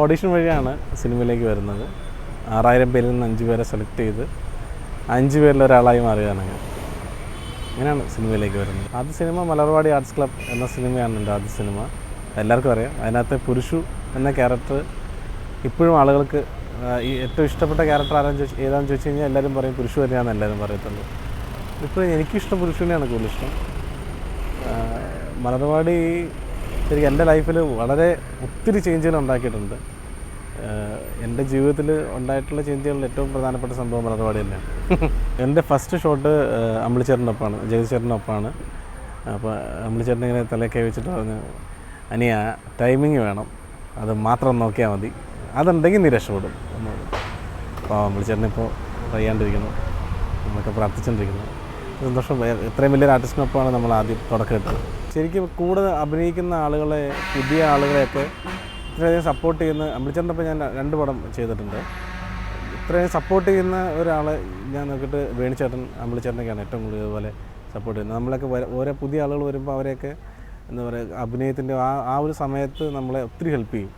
Audition വഴിയാണ് സിനിമയിലേക്ക് വരുന്നത്. 6000 പേരിൽ നിന്ന് 5 പേരെ സെലക്ട് ചെയ്ത് 5 പേരിൽ ഒരാളായി മാറുകയാണ് ഞാൻ. അങ്ങനെയാണ് സിനിമയിലേക്ക് വരുന്നത്. ആദ്യ സിനിമ മലർവാടി ആർട്സ് ക്ലബ് എന്ന സിനിമയാണ് എൻ്റെ ആദ്യ സിനിമ. എല്ലാവർക്കും അറിയാം. അതിനകത്ത് പുരുഷു എന്ന ക്യാരക്ടർ ഇപ്പോഴും ആളുകൾക്ക് ഈ ഏറ്റവും ഇഷ്ടപ്പെട്ട ക്യാരക്ടർ ഏതാണെന്ന് ചോദിച്ചു കഴിഞ്ഞാൽ എല്ലാവരും പറയും പുരുഷു തന്നെയാണെന്ന് എല്ലാവരും പറയത്തുള്ളൂ. ഇപ്പോഴും എനിക്കിഷ്ടം പുരുഷനെയാണ് കൂടുതൽ ഇഷ്ടം. മലർവാടി ശരിക്കും എൻ്റെ ലൈഫിൽ വളരെ ഒത്തിരി ചേഞ്ചുകൾ ഉണ്ടാക്കിയിട്ടുണ്ട്. എൻ്റെ ജീവിതത്തിൽ ഉണ്ടായിട്ടുള്ള ചേഞ്ചുകളിൽ ഏറ്റവും പ്രധാനപ്പെട്ട സംഭവം മലർവാടി തന്നെയാണ്. എൻ്റെ ഫസ്റ്റ് ഷോട്ട് അമ്പിളിച്ചേട്ടനൊപ്പമാണ്, ജഗതിച്ചേട്ടനൊപ്പമാണ്. അപ്പോൾ അമ്പിളിച്ചേട്ടൻ ഇങ്ങനെ തലയൊക്കെ വെച്ചിട്ട് പറഞ്ഞു, അനിയ ടൈമിങ് വേണം, അത് മാത്രം നോക്കിയാൽ മതി, അതുണ്ടെങ്കിൽ നീ രക്ഷപ്പെടും എന്ന് പറഞ്ഞു. അപ്പോൾ അമ്പിളിച്ചേട്ടനിപ്പോൾ വയ്യാണ്ടിരിക്കുന്നു, നമ്മളൊക്കെ പ്രാർത്ഥിച്ചുകൊണ്ടിരിക്കുന്നു. സന്തോഷം. ഇത്രയും വലിയൊരു ആർട്ടിസ്റ്റിനൊപ്പമാണ് നമ്മൾ ആദ്യം തുടക്കം ഇട്ടത്. ശരിക്കും കൂടെ അഭിനയിക്കുന്ന ആളുകളെ, പുതിയ ആളുകളെയൊക്കെ ഇത്രയധികം സപ്പോർട്ട് ചെയ്യുന്ന, അമ്പിളിച്ചേട്ടനൊപ്പം ഞാൻ 2 പടം ചെയ്തിട്ടുണ്ട്. ഇത്രയും സപ്പോർട്ട് ചെയ്യുന്ന ഒരാളെ ഞാൻ നോക്കിയിട്ട് വേണിച്ചേട്ടൻ അമ്പിളിച്ചേട്ടനൊക്കെയാണ് ഏറ്റവും കൂടുതൽ ഇതുപോലെ സപ്പോർട്ട് ചെയ്യുന്നത്. നമ്മളൊക്കെ ഓരോ പുതിയ ആളുകൾ വരുമ്പോൾ അവരെയൊക്കെ എന്താ പറയുക, അഭിനയത്തിൻ്റെ ആ ഒരു സമയത്ത് നമ്മളെ ഒത്തിരി ഹെൽപ്പ് ചെയ്യും.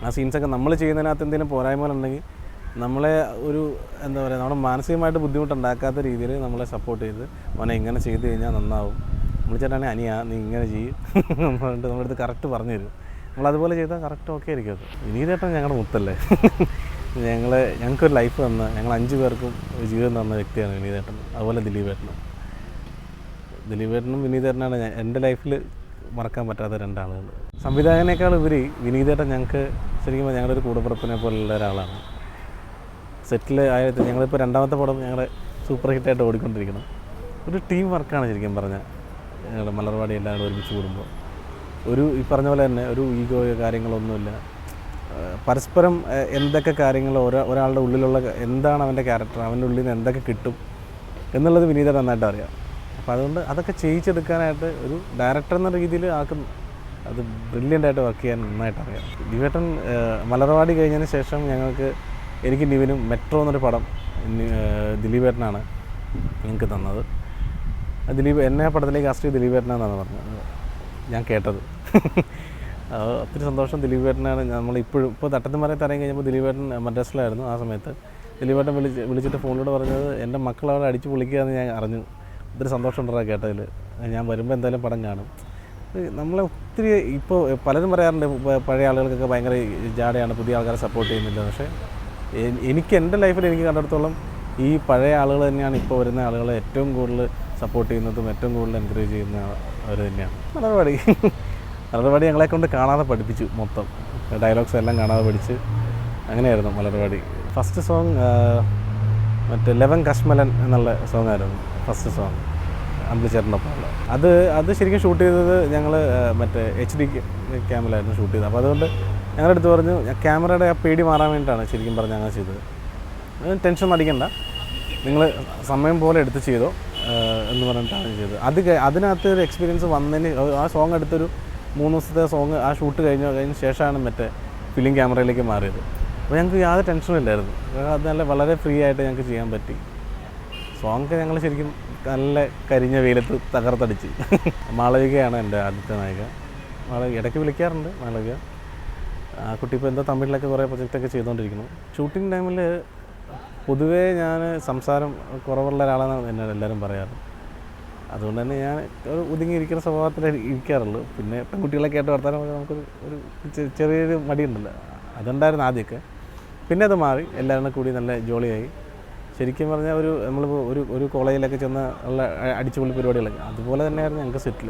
ആ സീൻസൊക്കെ നമ്മൾ ചെയ്യുന്നതിനകത്ത് എന്തെങ്കിലും പോരായ്മകളുണ്ടെങ്കിൽ നമ്മളെ ഒരു എന്താ പറയുക, നമ്മുടെ മാനസികമായിട്ട് ബുദ്ധിമുട്ടുണ്ടാക്കാത്ത രീതിയിൽ നമ്മളെ സപ്പോർട്ട് ചെയ്ത് മോനെ ഇങ്ങനെ ചെയ്ത് കഴിഞ്ഞാൽ നന്നാവും, അമ്പിളിച്ചേട്ടനാണെങ്കിൽ അനിയ നീ ഇങ്ങനെ ചെയ്യും പറഞ്ഞിട്ട് നമ്മളടുത്ത് കറക്റ്റ് പറഞ്ഞു തരും. നമ്മളതുപോലെ ചെയ്താൽ കറക്റ്റ് ഓക്കെ ആയിരിക്കും. അത് വിനീതേട്ടൻ ഞങ്ങളുടെ മുത്തല്ലേ. ഞങ്ങൾക്കൊരു ലൈഫ് തന്ന, ഞങ്ങൾ 5 പേർക്കും ഒരു ജീവിതം തന്ന വ്യക്തിയാണ് വിനീതേട്ടൻ. അതുപോലെ ദിലീപേട്ടനും വിനീതേട്ടനാണ് എൻ്റെ ലൈഫിൽ മറക്കാൻ പറ്റാത്ത 2 ആളുകൾ. സംവിധായകനേക്കാൾ ഉപരി വിനീതേട്ടൻ ഞങ്ങൾക്ക് ശരിക്കും ഞങ്ങളുടെ ഒരു കൂടപ്പിറപ്പിനെ പോലുള്ള ഒരാളാണ്. സെറ്റിൽ ഞങ്ങളിപ്പോൾ 2ാമത്തെ പടം ഞങ്ങളുടെ സൂപ്പർ ഹിറ്റായിട്ട് ഓടിക്കൊണ്ടിരിക്കണം. ഒരു ടീം വർക്കാണ് ശരിക്കും പറഞ്ഞാൽ ഞങ്ങളുടെ മലർവാടി എല്ലാവരും ഒരുമിച്ച് കൂടുമ്പോൾ. ഈ പറഞ്ഞ പോലെ തന്നെ ഒരു ഈഗോയോ കാര്യങ്ങളൊന്നുമില്ല. പരസ്പരം എന്തൊക്കെ കാര്യങ്ങൾ ഒരാളുടെ ഉള്ളിലുള്ള എന്താണ് അവൻ്റെ ക്യാരക്ടർ, അവൻ്റെ ഉള്ളിൽ നിന്ന് എന്തൊക്കെ കിട്ടും എന്നുള്ളത് വിനീതൻ നന്നായിട്ട് അറിയാം. അപ്പോൾ അതുകൊണ്ട് അതൊക്കെ ചെയ്യിച്ചെടുക്കാനായിട്ട് ഒരു ഡയറക്ടർ എന്ന രീതിയിൽ അത് ബ്രില്യൻ്റായിട്ട് വർക്ക് ചെയ്യാൻ നന്നായിട്ട് അറിയാം. ദിവേട്ടൻ മലർവാടി കഴിഞ്ഞതിന് ശേഷം എനിക്ക് നിവിനും മെട്രോ എന്നൊരു പടം ദിലീപേട്ടനാണ് ഞങ്ങൾക്ക് തന്നത്. എന്നെ പടത്തിലേക്ക് കാസ്റ്റ് ചെയ്ത് ദിലീപേട്ടനാണെന്നാണ് പറഞ്ഞത് ഞാൻ കേട്ടത്. ഒത്തിരി സന്തോഷം. ദിലീപേട്ടനാണ് ഇപ്പോൾ തട്ടത്തുമറയത്ത് ഇറങ്ങി കഴിഞ്ഞപ്പോൾ ദിലീപേട്ടൻ മദ്രാസിലായിരുന്നു. ആ സമയത്ത് ദിലീപേട്ടൻ വിളിച്ചിട്ട് ഫോണിലൂടെ പറഞ്ഞത് എൻ്റെ മക്കളവിടെ അടിച്ച് പൊളിക്കുകയെന്ന് ഞാൻ അറിഞ്ഞു. ഒത്തിരി സന്തോഷമുണ്ടാ കേട്ടതിൽ. ഞാൻ വരുമ്പോൾ എന്തായാലും പടം കാണും. നമ്മളെ ഒത്തിരി ഇപ്പോൾ പലരും പറയാറുണ്ട് പഴയ ആളുകൾക്കൊക്കെ ഭയങ്കര ജാടയാണ്, പുതിയ ആൾക്കാരെ സപ്പോർട്ട് ചെയ്യുന്നില്ല. പക്ഷേ എൻ്റെ ലൈഫിൽ എനിക്ക് കണ്ടിടത്തോളം ഈ പഴയ ആളുകൾ തന്നെയാണ് ഇപ്പോൾ വരുന്ന ആളുകളെ ഏറ്റവും കൂടുതൽ സപ്പോർട്ട് ചെയ്യുന്നതും ഏറ്റവും കൂടുതൽ എൻകറേജ് ചെയ്യുന്ന അവർ തന്നെയാണ്. മലർവാടി ഞങ്ങളെ കൊണ്ട് കാണാതെ പഠിപ്പിച്ചു. മൊത്തം ഡയലോഗ്സ് എല്ലാം കാണാതെ പഠിച്ച് അങ്ങനെയായിരുന്നു മലർവാടി. ഫസ്റ്റ് സോങ് മറ്റേ 11 കശ്മലൻ എന്നുള്ള സോങ്ങായിരുന്നു ഫസ്റ്റ് സോങ് അമ്പിളിച്ചേട്ടനൊപ്പമുള്ള. അത് ശരിക്കും ഷൂട്ട് ചെയ്തത് ഞങ്ങൾ മറ്റേ HD ക്യാമിലായിരുന്നു ഷൂട്ട് ചെയ്തത്. അപ്പോൾ അതുകൊണ്ട് ഞങ്ങളുടെ അടുത്ത് പറഞ്ഞു ക്യാമറയുടെ ആ പേടി മാറാൻ വേണ്ടിയിട്ടാണ് ശരിക്കും പറഞ്ഞ് അങ്ങനെ ചെയ്തത്. ടെൻഷൻ അടിക്കണ്ട, നിങ്ങൾ സമയം പോലെ എടുത്ത് ചെയ്തോ എന്ന് പറഞ്ഞിട്ടാണ് ചെയ്തത്. അതിനകത്ത് ഒരു എക്സ്പീരിയൻസ് വന്നതിന് ആ സോങ് എടുത്തൊരു 3 ദിവസത്തെ സോങ് ആ ഷൂട്ട് കഴിഞ്ഞ ശേഷമാണ് മറ്റേ ഫിലിം ക്യാമറയിലേക്ക് മാറിയത്. അപ്പോൾ ഞങ്ങൾക്ക് യാതൊരു ടെൻഷനും ഇല്ലായിരുന്നു. അത് വളരെ ഫ്രീ ആയിട്ട് ഞങ്ങൾക്ക് ചെയ്യാൻ പറ്റി. സോങ്ങൊക്കെ ഞങ്ങൾ ശരിക്കും നല്ല കരിഞ്ഞ വെയിലത്ത് തകർത്തടിച്ച്. മാളവികയാണ് എൻ്റെ ആദ്യത്തെ നായിക. ഇടയ്ക്ക് വിളിക്കാറുണ്ട് മാളവിക. ആ കുട്ടി ഇപ്പോൾ എന്തോ തമിഴിലൊക്കെ കുറേ പ്രൊജക്റ്റൊക്കെ ചെയ്തുകൊണ്ടിരിക്കുന്നു. ഷൂട്ടിംഗ് ടൈമിൽ പൊതുവേ ഞാൻ സംസാരം കുറവുള്ള ഒരാളാണെന്ന് എന്നോട് എല്ലാവരും പറയാറ്. അതുകൊണ്ട് തന്നെ ഞാൻ ഒരു ഒതുങ്ങിയിരിക്കുന്ന സ്വഭാവത്തിൽ ഇരിക്കാറുള്ളൂ. പിന്നെ പെൺകുട്ടികളൊക്കെ ആയിട്ട് വർത്താനം നമുക്കൊരു ചെറിയൊരു മടിയുണ്ടല്ലോ, അതുണ്ടായിരുന്നു ആദ്യമൊക്കെ. പിന്നെ അത് മാറി, എല്ലാവരും കൂടി നല്ല ജോളിയായി. ശരിക്കും പറഞ്ഞാൽ നമ്മളിപ്പോൾ ഒരു കോളേജിലൊക്കെ ചെന്ന് ഉള്ള അടിച്ചുപൊളി പരിപാടികളൊക്കെ അതുപോലെ തന്നെയായിരുന്നു ഞങ്ങൾക്ക് സെറ്റിൽ.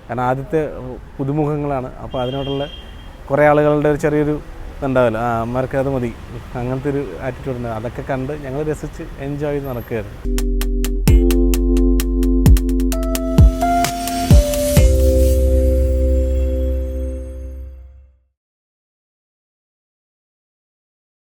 കാരണം ആദ്യത്തെ പുതുമുഖങ്ങളാണ്. അപ്പോൾ അതിനോടുള്ള കുറേ ആളുകളുടെ ഒരു ചെറിയൊരു ഇതുണ്ടാവില്ല, അമ്മമാർക്ക് അത് മതി, അങ്ങനത്തെ ഒരു ആറ്റിറ്റ്യൂഡ് ഉണ്ട്. അതൊക്കെ കണ്ട് ഞങ്ങൾ രസിച്ച് എൻജോയ് ചെയ്ത് നടക്കുകയായിരുന്നു.